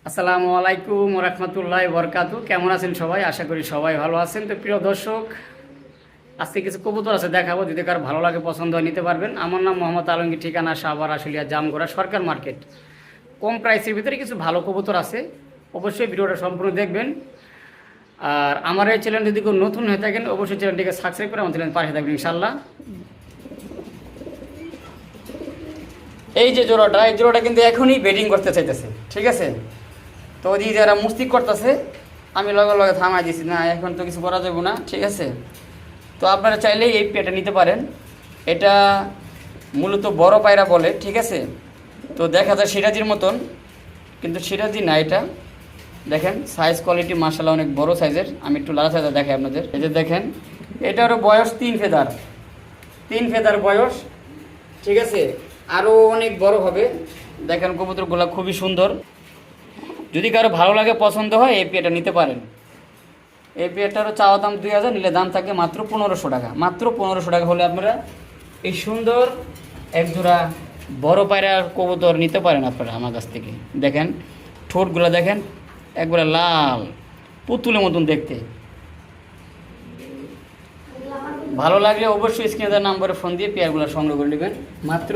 আসসালামু আলাইকুম রাহমাতুল্লাহি ওয়া বারাকাতুহু। কেমন আছেন সবাই? আশা করি সবাই ভালো আছেন। তো প্রিয় দর্শক, আজকে কিছু কবুতর আছে দেখাবো, যদি কার ভালো লাগে পছন্দ হয় নিতে পারবেন। আমার নাম মোহাম্মদ আলমগীর, ঠিকানা সাভার আশুলিয়া জামগড়া সরকার মার্কেট। কম প্রাইসের ভিতরে কিছু ভালো কবুতর আছে, অবশ্যই ভিডিওটা সম্পূর্ণ দেখবেন। আর আমার এই চ্যানেল যদি কেউ নতুন হয়ে থাকেন, অবশ্যই চ্যানেলটিকে সাবস্ক্রাইব করে আমার চ্যানেল পাশে থাকবেন ইনশাল্লাহ। এই যে জোড়াটা, এই জোড়াটা কিন্তু এখনই বেডিং করতে চাইতেছে, ঠিক আছে? তো ওই যারা মুস্তিক করতেছে, আমি লগে লগে থামাই দিছি, না এখন তো কিছু করা যাবে না, ঠিক আছে? তো আপনারা চাইলে এই পেটা নিতে পারেন। এটা মূলত বড় পায়রা বলে, ঠিক আছে? তো দেখা যায় সিরাজির মতন, কিন্তু সিরাজি না। এটা দেখেন সাইজ কোয়ালিটি মাশাআল্লাহ অনেক বড় সাইজের। আমি একটু লাল সাইজে দেখাই আপনাদের। এই যে দেখেন, এটারও বয়স 3 ফেদার, 3 ফেদার বয়স, ঠিক আছে? আরও অনেক বড় হবে। দেখেন কবুতরগুলো খুবই সুন্দর। যদি কারো ভালো লাগে পছন্দ হয় এই পেয়ারটা নিতে পারেন। এই পেয়ারটারও চাওয়া দাম 2000, নিলে দাম থাকে মাত্র 1500 টাকা। মাত্র 1500 টাকা হলে আপনারা এই সুন্দর একজোড়া বড় পায়রার কবুতর নিতে পারেন আপনারা আমার কাছ থেকে। দেখেন ঠোঁটগুলো দেখেন, একবারে লাল পুতুলের মতন দেখতে। ভালো লাগলে অবশ্যই স্ক্রিনে দেওয়া নাম্বারে ফোন দিয়ে পেয়ারগুলো সংগ্রহ করে নেবেন, মাত্র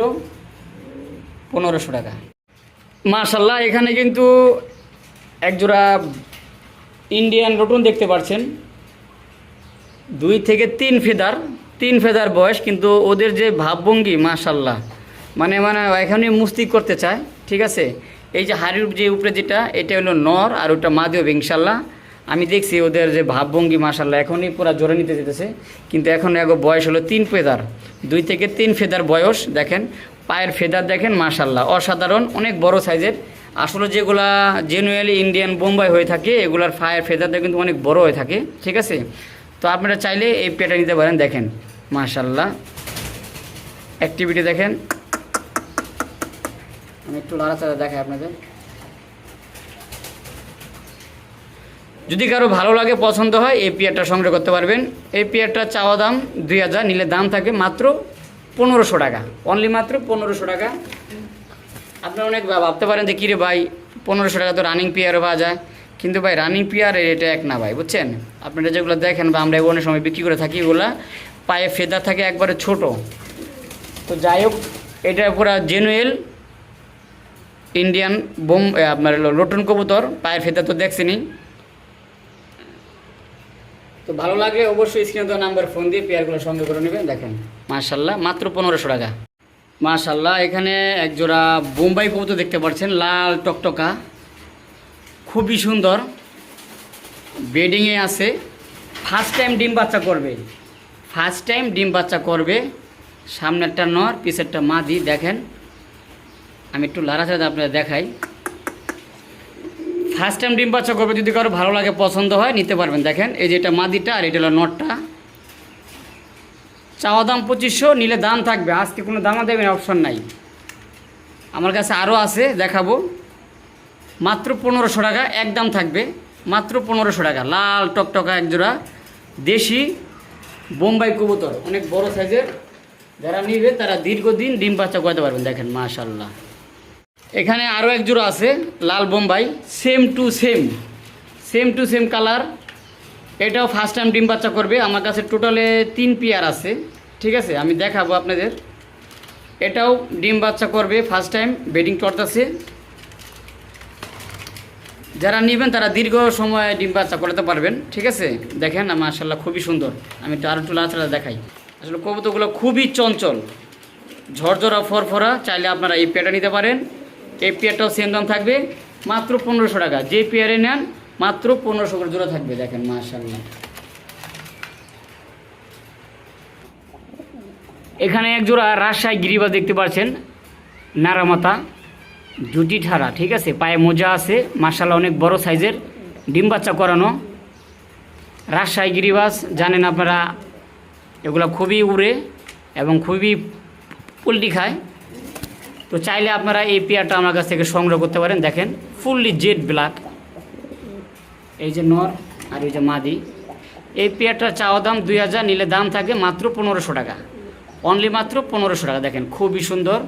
1500 টাকা। মাশাআল্লাহ, এখানে কিন্তু একজোড়া ইন্ডিয়ান রটন দেখতে পাচ্ছেন, 2 থেকে 3 ফেদার বয়স, কিন্তু ওদের যে ভাবভঙ্গি মাশাআল্লাহ, মানে এখানে মুস্তিক করতে চায়, ঠিক আছে? এই যে হাড়ির যে উপরে যেটা, এটা হলো নর, আর ওটা মাদি হবে ইনশাল্লাহ। আমি দেখছি ওদের যে ভাবভঙ্গি মাশাআল্লাহ, এখনই পুরো জোরে নিতে যেতেছে, কিন্তু এখন বয়স হলো 3 ফেদার, 2 থেকে 3 ফেদার বয়স। দেখেন পায়ের ফেদার দেখেন মাশাআল্লাহ অসাধারণ, অনেক বড় সাইজের। আসলে যেগুলা জেনুয়ালি ইন্ডিয়ান বোম্বাই হয়ে থাকে, এগুলার ফায়ার ফেদারটা কিন্তু অনেক বড় হয়ে থাকে, ঠিক আছে? তো আপনারা চাইলে এই পেটা নিতে পারেন। দেখেন মাশাআল্লাহ অ্যাক্টিভিটি দেখেন। আমি একটু লাড়াচাড়া দেখাই আপনাদের। যদি কারো ভালো লাগে পছন্দ হয় এই পেয়ারটা সংগ্রহ করতে পারবেন। এই পেয়ারটা চাওয়া দাম 2000, নিলে দাম থাকে মাত্র 1500 টাকা, অনলি মাত্র 1500 টাকা। আপনারা অনেক ভাবতে পারেন যে কিরে ভাই 1500 টাকা তো রানিং পেয়ারও পাওয়া যায়, কিন্তু ভাই রানিং পেয়ারের এটা এক না ভাই, বুঝছেন? আপনারা যেগুলো দেখেন বা আমরা অনেক সময় বিক্রি করে থাকি, এগুলা পায়ে ফেদার থাকে একবারে ছোট। তো যাই হোক, এটা পুরো জেনুয়েল ইন্ডিয়ান আপনার লোটন কবুতর, পায়ের ফেদার তো দেখছেনই। তো ভালো লাগলে অবশ্যই স্ক্রিনে দেওয়া নাম্বার ফোন দিয়ে পেয়ারগুলো সংগ্রহ করে নেবেন। দেখেন মাশাআল্লাহ মাত্র 1500 টাকা। মাশাআল্লাহ, এখানে একজোড়া বোম্বাই কবুতর দেখতে পাচ্ছেন, লাল টকটকা, খুবই সুন্দর, বেডিংয়ে আছে। ফার্স্ট টাইম ডিম বাচ্চা করবে। সামনেরটা নর, পিছেরটা মাদি। দেখেন আমি একটু লাড়াচাড়া আপনাদের দেখাই। ফার্স্ট টাইম ডিম বাচ্চা করবে, যদি কারো ভালো লাগে পছন্দ হয় নিতে পারবেন। দেখেন এই যে এটা মাদিটা, আর এটা হলো নরটা। চাওয়া দাম 2500, নিলে দাম থাকবে, আজকে কোনো দামা দেবেন অপশন নাই। আমার কাছে আরও আছে, দেখাবো। মাত্র 1500 টাকা একদম থাকবে, মাত্র 1500 টাকা। লাল টকটকা একজোড়া দেশি বোম্বাই কবুতর, অনেক বড় সাইজের। যারা নিবে তারা দীর্ঘদিন ডিম বাচ্চা করতে পারবেন। দেখেন মাশাআল্লাহ, এখানে আরও একজোড়া আছে লাল বোম্বাই, সেম টু সেম কালার। এটাও ফার্স্ট টাইম ডিম বাচ্চা করবে। আমার কাছে টোটালে 3 পেয়ার আছে, ঠিক আছে? আমি দেখাবো আপনাদের। এটাও ডিম বাচ্চা করবে, ফার্স্ট টাইম বেডিং করতেছে। যারা নেবেন তারা দীর্ঘ সময় ডিম বাচ্চা করাতে পারবেন, ঠিক আছে? দেখেন মাশাআল্লাহ খুবই সুন্দর। আমি আরও একটু লাড়াচাড়া দেখাই। আসলে কবুতরগুলো খুবই চঞ্চল, ঝরঝরা ফরফরা। চাইলে আপনারা এই পেয়ারটা নিতে পারেন। এই পেয়ারটাও সেম দাম থাকবে, মাত্র 1500 টাকা। যে পেয়ারে নেন মাত্র 1500 করে জোড়া থাকবে। দেখেন মাশাআল্লাহ, এখানে এক জোড়া রাজশাহী গিরিবাজ দেখতে পাচ্ছেন, নারামাতা, জুটি ঠাড়া, ঠিক আছে? পায়ে মোজা আছে মাশাআল্লাহ, অনেক বড় সাইজের, ডিম বাচ্চা করানো রাজশাহী গিরিবাজ। জানেন আপনারা এগুলো খুবই উড়ে এবং খুবই পোল্ট্রি খায়। তো চাইলে আপনারা এই পেয়ারটা আমার কাছ থেকে সংগ্রহ করতে পারেন। দেখেন ফুললি জেড ব্ল্যাক, এই যে নর আর এই যে মাদি। এই পেয়ারটার চাওয়া দাম 2000, নিলে দাম থাকে মাত্র 1500 টাকা, অনলি মাত্র 1500 টাকা। দেখেন খুবই সুন্দর,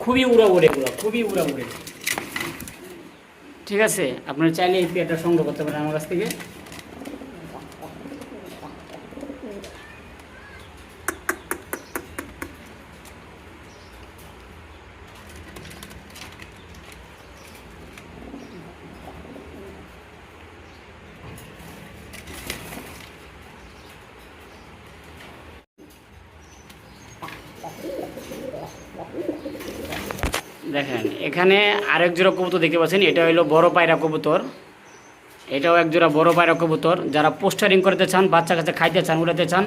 খুবই উড়া উড়ে, এগুলো খুবই উড়া উড়ে। ঠিক আছে, আপনারা চাইলে এই পেয়ারটা সংগ্রহ করতে পারেন আমার কাছ থেকে। দেখেন এখানে আরেক জোড়া কবুতর দেখতে পাচ্ছেন, এটা হলো বড় পায়রা কবুতর। এটাও এক জোড়া বড় পায়রা কবুতর। যারা পোস্টারিং করতে চান, বাচ্চা কাছে খাইতে চান, উড়াতে চান,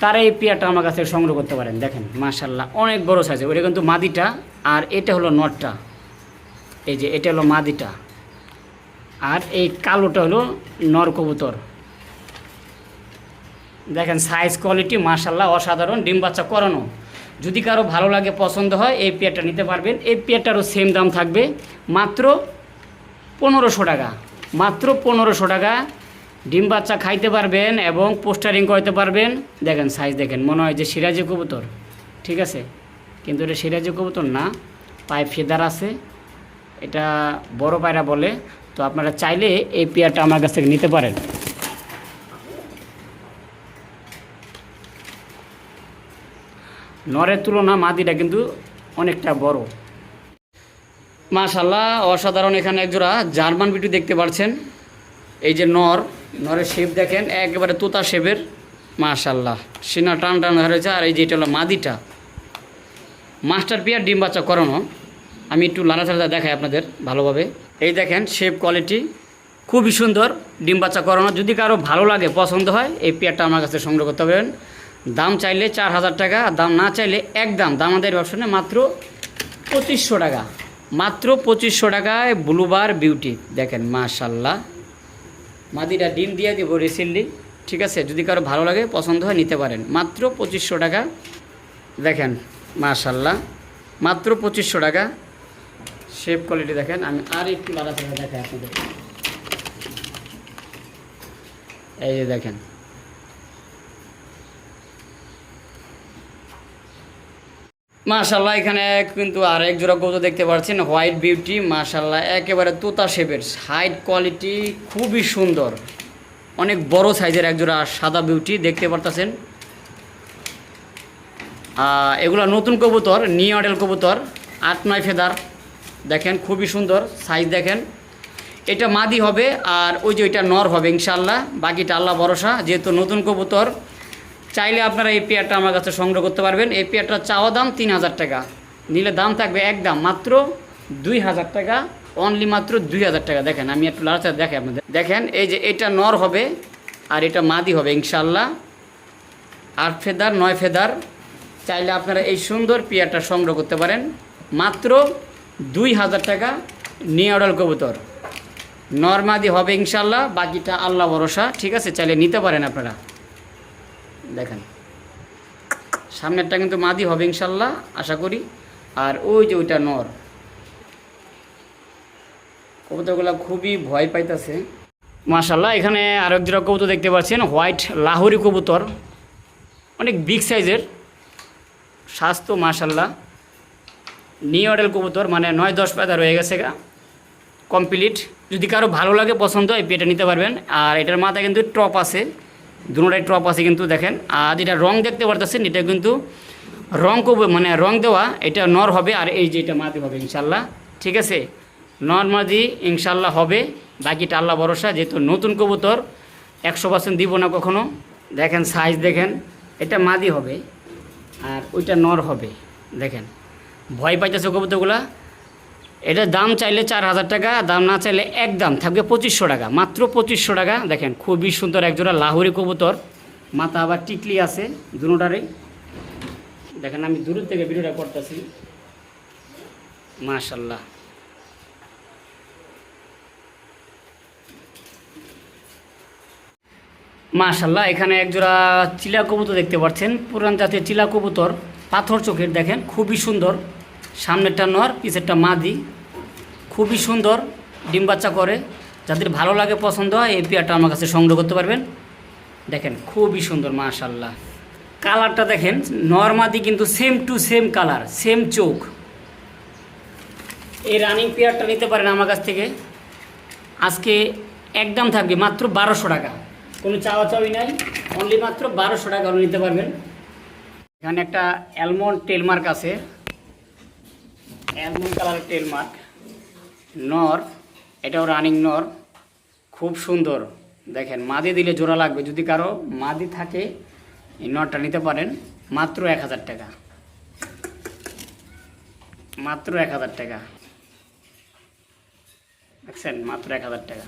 তারা এই পেয়ারটা আমার কাছে সংগ্রহ করতে পারেন। দেখেন মাশাআল্লাহ অনেক বড় সাইজে। ওইটা কিন্তু মাদিটা, আর এটা হলো নটটা। এই যে এটা হলো মাদিটা, আর এই কালোটা হলো নর কবুতর। দেখেন সাইজ কোয়ালিটি মাশাআল্লাহ অসাধারণ, ডিম বাচ্চা করানো। যদি কারো ভালো লাগে, পছন্দ হয়, এই পেয়ারটা নিতে পারবেন। এই পেয়ারটারও সেম দাম থাকবে, মাত্র 1500 টাকা। মাত্র 1500 টাকা। ডিম বাচ্চা খাইতে পারবেন এবং পোস্টারিং করতে পারবেন। দেখেন সাইজ দেখেন, মনে হয় যে সিরাজি কবুতর, ঠিক আছে, কিন্তু এটা সিরাজি কবুতর না, পায়ে ফেদার আছে, এটা বড় পায়রা বলে। তো আপনারা চাইলে এই পেয়ারটা আমার কাছ থেকে নিতে পারেন। নরের তুলনা মাদিটা কিন্তু অনেকটা বড়। মাশাআল্লাহ অসাধারণ। এখানে একজোড়া জার্মান বিটু দেখতে পাচ্ছেন। এই যে নরের শেপ দেখেন, একেবারে তোতা শেপের। মাশাআল্লাহ সিনা টান টান হয়েছে। আর এই যে এটা হলো মাদিটা, মাস্টার পেয়ার, ডিম বাচ্চা করানো। আমি একটু লাড়াচাড়া দেখাই আপনাদের ভালোভাবে। এই দেখেন শেপ কোয়ালিটি খুবই সুন্দর, ডিম বাচ্চা করানো। যদি কারো ভালো লাগে, পছন্দ হয়, এই পেয়ারটা আমার কাছে সংগ্রহ করতে পারেন। দাম চাইলে 4000 টাকা, দাম না চাইলে একদম দাম আমাদের অপশনে মাত্র 2500 টাকা। মাত্র 2500 টাকায় ব্লুবার বিউটি। দেখেন মাশাআল্লাহ, মাদিটা ডিম দিয়ে দেবো রিসেন্টলি, ঠিক আছে। যদি কারো ভালো লাগে, পছন্দ হয়, নিতে পারেন। মাত্র 2500 টাকা। দেখেন মাশাআল্লাহ মাত্র 2500 টাকা। শেপ কোয়ালিটি দেখেন। আমি আর একটু লাড়াচাড়া দেখাই আপনাদের। এই যে দেখেন মাশাআল্লাহ। এখানে কিন্তু আর এক জোড়া কবুতর দেখতে পাচ্ছেন, হোয়াইট বিউটি। মাশাআল্লাহ একেবারে তোতা শেপের, হাইট কোয়ালিটি খুবই সুন্দর, অনেক বড় সাইজের এক জোড়া সাদা বিউটি দেখতে পারতেছেন। এগুলো নতুন কবুতর, নিউ মডেল কবুতর, 8-9 ফেদার। দেখেন খুবই সুন্দর সাইজ দেখেন। এটা মাদি হবে, আর ওই যে ওইটা নর হবে ইনশাআল্লাহ। বাকিটা আল্লাহ ভরসা। যেহেতু নতুন কবুতর, চাইলে আপনারা এই পেয়ারটা আমার কাছে সংগ্রহ করতে পারবেন। এই পেয়ারটা চাওয়া দাম 3000 টাকা, নিলে দাম থাকবে একদম মাত্র 2000 টাকা। অনলি মাত্র 2000 টাকা। দেখেন আমি একটু লাড়াচাড়া দেখাই আপনাদের। দেখেন এই যে এটা নর হবে, আর এটা মাদি হবে ইনশাআল্লাহ। 8 ফেদার 9 ফেদার। চাইলে আপনারা এই সুন্দর পেয়ারটা সংগ্রহ করতে পারেন মাত্র 2000 টাকা। নিউ মডেল কবুতর, নর মাদি হবে ইনশাআল্লাহ। বাকিটা আল্লাহ ভরসা, ঠিক আছে। চাইলে নিতে পারেন আপনারা। দেখেন সামনেরটা কিন্তু মাদি হবে ইনশাআল্লাহ, আশা করি। আর ওই যে ওইটা নর। কবুতরগুলো খুবই ভয় পাইতেছে মাশাআল্লাহ। এখানে আরেক জোড়া কবুতর দেখতে পাচ্ছেন, হোয়াইট লাহোরি কবুতর, অনেক বিগ সাইজের, স্বাস্থ্য মাশাআল্লাহ। নিউ মডেল কবুতর, মানে 9-10 পাতা রয়ে গেছে গা কমপ্লিট। যদি কারো ভালো লাগে, পছন্দ, এই পেটা নিতে পারবেন। আর এটার মাথায় কিন্তু টপ আছে, দুটোটাই টপ আছে কিন্তু দেখেন। আর যেটা রং দেখতে পারতেছেন, এটা কিন্তু রং মানে রং দেওয়া। এটা নর হবে, আর এই যে এটা মাদি হবে ইনশাআল্লাহ, ঠিক আছে। নর মাদি ইনশাআল্লাহ হবে, বাকিটা আল্লাহ ভরসা। যেহেতু নতুন কবুতর, 100% দিব না কখনো। দেখেন সাইজ দেখেন, এটা মাদি হবে, আর ওইটা নর হবে। দেখেন ভয় পাইতেছে কবুতরগুলা। এটার দাম চাইলে 4000 টাকা, দাম না চাইলে একদম থাকবে 2500 টাকা। মাত্র 2500 টাকা। দেখেন খুবই সুন্দর একজোড়া লাহোরি কবুতর, মাথা আবার টিকলি আছে দুটোটারই। দেখেন আমি দূর থেকে ভিডিওটা করতেছি। মাশাআল্লাহ মাশাআল্লাহ। এখানে একজোড়া চিলা কবুতর দেখতে পাচ্ছেন, পুরান জাতের চিলা কবুতর, পাথর চোখের। দেখেন খুবই সুন্দর, সামনেরটা নর, পিছেরটা মাদি। খুবই সুন্দর, ডিম বাচ্চা করে। যাদের ভালো লাগে, পছন্দ হয়, এই পেয়ারটা আমার কাছে সংগ্রহ করতে পারবেন। দেখেন খুবই সুন্দর মাশাআল্লাহ। কালারটা দেখেন, নর মাদি কিন্তু same to same colour, same চোখ। এই রানিং পেয়ারটা নিতে পারেন আমার কাছ থেকে। আজকে একদম থাকবে মাত্র 1200 টাকা, কোনো চাওয়া চাওয়ি নাই, অনলি মাত্র 1200 টাকা হলে নিতে পারবেন। এখানে একটা অ্যালমন্ড টেলমার্ক আছে, অ্যালমন্ড কালারের টেলমার্ক নর, এটাও রানিং নর, খুব সুন্দর। দেখেন মাদি দিলে জোড়া লাগবে, যদি কারো মাদি থাকে এই নরটা নিতে পারেন, মাত্র 1000 টাকা, মাত্র 1000 টাকা, দেখছেন মাত্র 1000 টাকা।